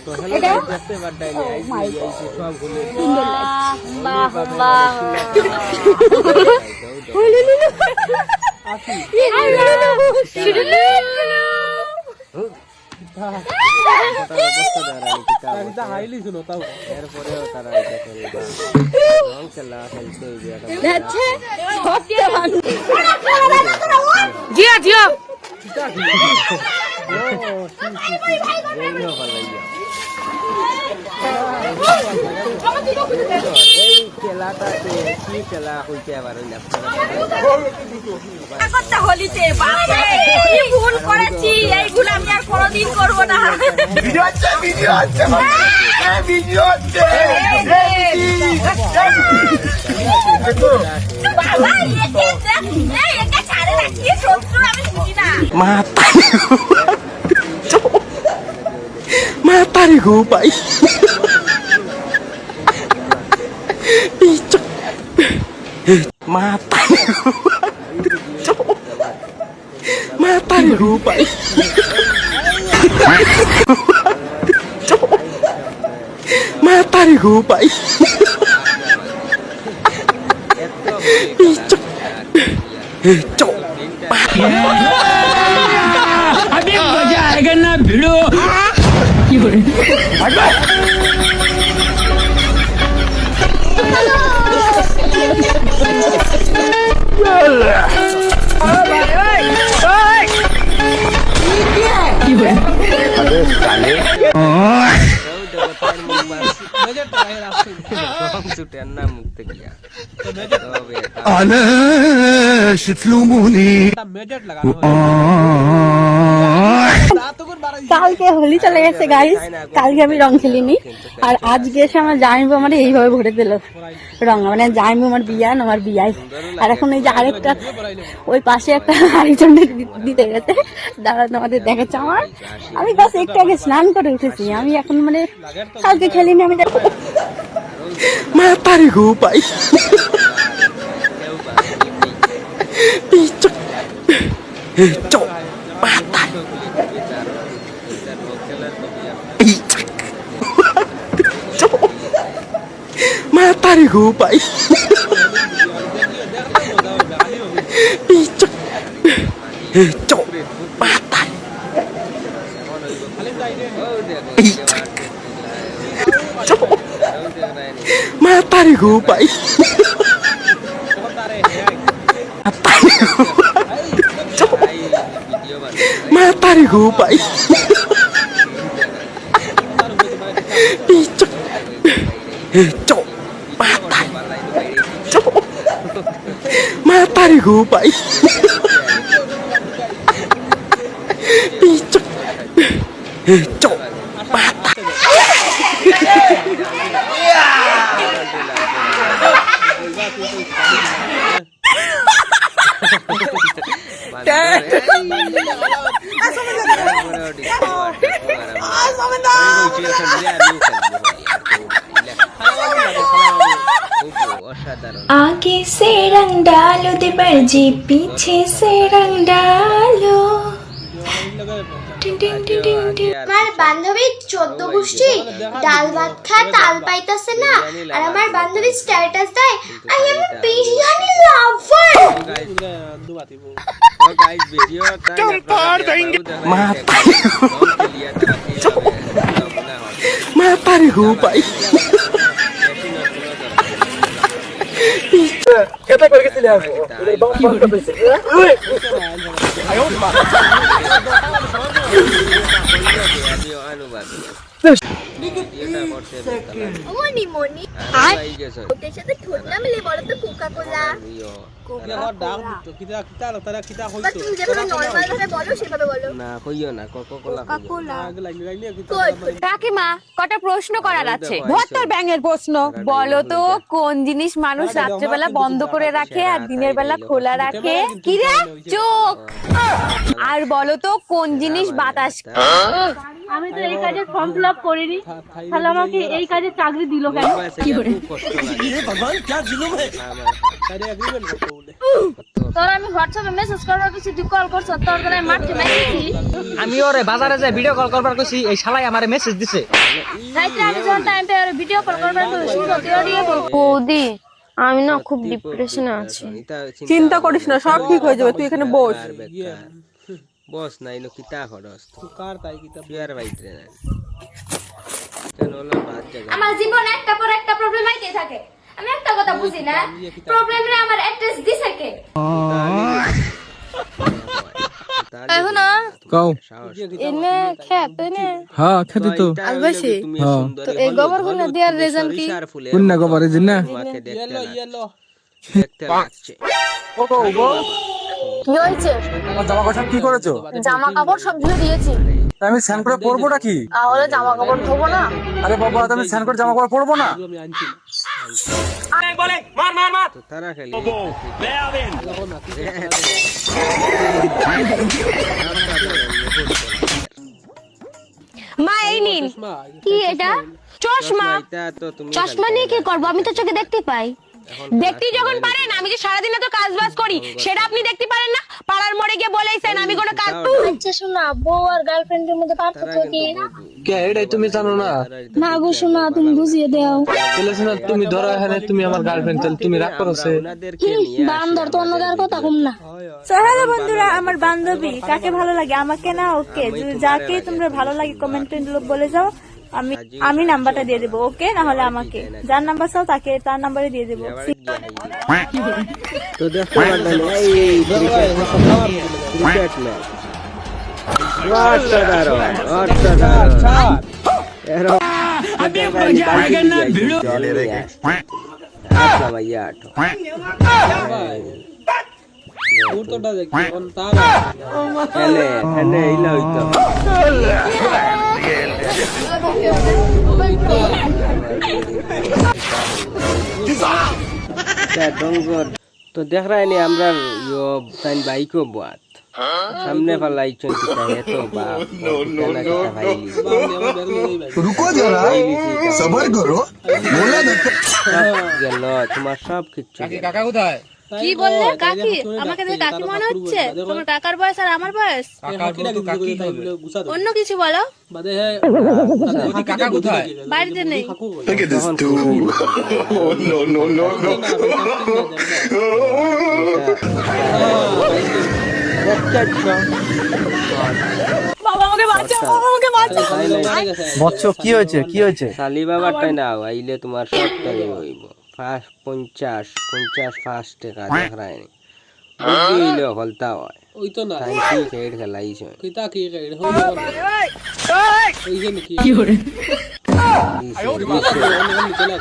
তো hello guys দেখতে পারতাই না এই সব হলো বাহ হাইলি শুনো তাও এরপরেও তারা এটা খেলবা রং খেলা খেলতে জিয়া জিয়া এই খেলাটাতে কি খেলা হইতে পারে না হোলিতে কি ভুল করেছি এই ভুল আমি আর কোনোদিন করবো না ভিডিও হচ্ছে Matari gupay. Pichak. Matari. Matari gupay. Matari gupay. Pichak. Cok. अभी मजा आएगा ना भिड़ो की हो কালকে হোলি চলে গেছে গাইস, কালকে আমি রং খেলিনি আর আজকে এসে আমার জামাইবু আমার এইভাবে ভরে দিল রং, মানে জামাইবু আমার বিয়ান আমার বিয়াই। আর এখন এই যে আরেকটা ওই পাশে একটা আরেকজনের দিতে গেছে, দাঁড়া তোমাদের দেখাচ্ছে আমার। আমি বাস একটু আগে স্নান করে উঠেছি, আমি এখন মানে কালকে খেলিনি আমি। Matari gupay. Pichak. Cok. Matay. Pichak. Cok. Matari gupay. Pichak. Cok. Matay. Pichak. Cok. Matari gupay. Matari gupay. Pichak. Cok. Matay. Cok. Matari gupay. Pichak. Cok. Matay. आगे से रंग डालो दिबर जी पीछे से रंग डालो। আমার বান্ধবী 14 গোষ্ঠী ডাল ভাত খায় তাল পাইতাছে না, আর আমার বান্ধবী স্ট্যাটাস দেয় I am biryani lover. Matari gupay. এটা করে গেছিলে আসো মনি মনি ওদের সাথে ঠোঁট না মিলে বলো তো কোকা কোলা। তুমি যেভাবে নরমাল ভাবে বলো সেভাবে বলো না কইও না কোকা কোলা কাকিমা কটা প্রশ্ন করার আছে। 72 ব্যাঙের প্রশ্ন। বলো তো কোন জিনিস মানুষ রাত্রেবেলা বন্ধ করে রাখে আর দিনের বেলা খোলা রাখে? কি রে? চোখ। আর বলো তো কোন জিনিস বাতাস? আমি তো এই কাজে ফর্ম ফিল আপ করিনি, তাহলে আমাকে এই কাজে চাকরি দিল কেন? কি করে ভগবান क्या जुलुम है তোর আমি হোয়াটসঅ্যাপে মেসেজ করবার কিছু তুই কল করছ তোর করে মারতে নাইছি আমি ওরে বাজারে যাই ভিডিও কল করবার কইছি এই শালাই আমারে মেসেজ দিছে রাইতে আমি যখন টাইম পেয়ে ভিডিও কল করবার তো শুনো তুই অডিও বল বৌদি আমি না খুব ডিপ্রেশনে আছি। চিন্তা করিস না, সব ঠিক হয়ে যাবে, তুই এখানে বস। বস নাই নো কিতা খরচ কার তাই কি তুই আর বাইতে না কেন ওলা বাদ জায়গা আমার জীবনে একটা পর একটা প্রবলেম আইতে থাকে। আমি একটা কথা বুঝি না, প্রবলেমে আমার অ্যাড্রেস দিছে কে? এখন কও এনে খেতে নে হ্যাঁ খেতে তো আলবাসি তো এই গোবর গুলো দেওয়ার রিজন কি? কোন না গোবরে জিন না তোমাকে দেখতে লাগছে কি হয়েছে? জামা কাপড় কি করেছো? জামা কাপড় সব ধুয়ে দিয়েছি। আমি স্নান করে পরবোটা কি? তাহলে জামা কাপড় ধোবো না? আরে বাবা তুমি স্নান করে জামা কাপড় পরবো না? তো তারা খেলি মা এই নিন। কি এটা? চশমা। এটা তো তুমি চশমা নিয়ে কি করবো? আমি তো চোখে দেখতে পাই। দেখতে যখন পারেন, আমি যে সারাদিন তো কাজ বাজ করি সেটা আপনি দেখতে পারেন না? পাড়ার মোড়ে গিয়ে বলেছেন আমি কোনো কাজ। আচ্ছা শোনা, বউ আর গার্লফ্রেন্ডের মধ্যে পার্থক্য কি? কে এটাই তুমি জানো না? না গো শোনা, তুমি বুঝিয়ে দাও। তাহলে শোনা তুমি ধরো এখানে তুমি আমার গার্লফ্রেন্ড, তাহলে তুমি রাগ করছে। ওনাদেরকে নিয়ে বান্দর তো অন্যদের কথা কম না। হ্যালো বন্ধুরা, আমার বান্ধবী কাকে ভালো লাগে, আমাকে না ওকে, যাকে তোমরা ভালো লাগে কমেন্টে বলে যাও, আমি নাম্বারটা দিয়ে দেবো, ওকে? না হলে আমাকে, যার নাম্বার চাও তাকে তার নাম্বারে দিয়ে দেবো। তো দেখতে পারবেন এই ক্রিকেট ম্যাচ অসাধারণ अभी मजा आएगा ना भिड़ो আচ্ছা ভাইয়া আটো মুহূর্তটা দেখি কোন তার এলে এলে ইলা হইতো তো দেখ রাইনি আমরা তাই বাইকও বাত সামনে পালাইছেন কিতা এতো বাপ কেনা কিতা ভাইলি রুকো জরা সবর করো মোলা দেখো গেল তোমার সব কিছু কাকা কোথায়? কি বললে কাকি? আমাকে দেখে কাকি মনে হচ্ছে? তোমার কাকার বয়স আর আমার বয়স অন্য কিছু বলো। কাকা কোথায়? বাড়িতে নেই। নো নো নো নো বাবা আমাকে বাঁচাও, বাবা আমাকে বাঁচাও। বচ্চ কি হয়েছে? কি হয়েছে? শালি বাবারটাই না আইলে তোমার সব টাকা হইব ফার্স্ট 50 ফার্স্ট টাকা দেখ রাইনি বুঝলি হলতা হয় ওই তো না তাই কি খেড খেলাইছে কিতা কি রে হই এই যে নাকি কি हो रहा है? দিছে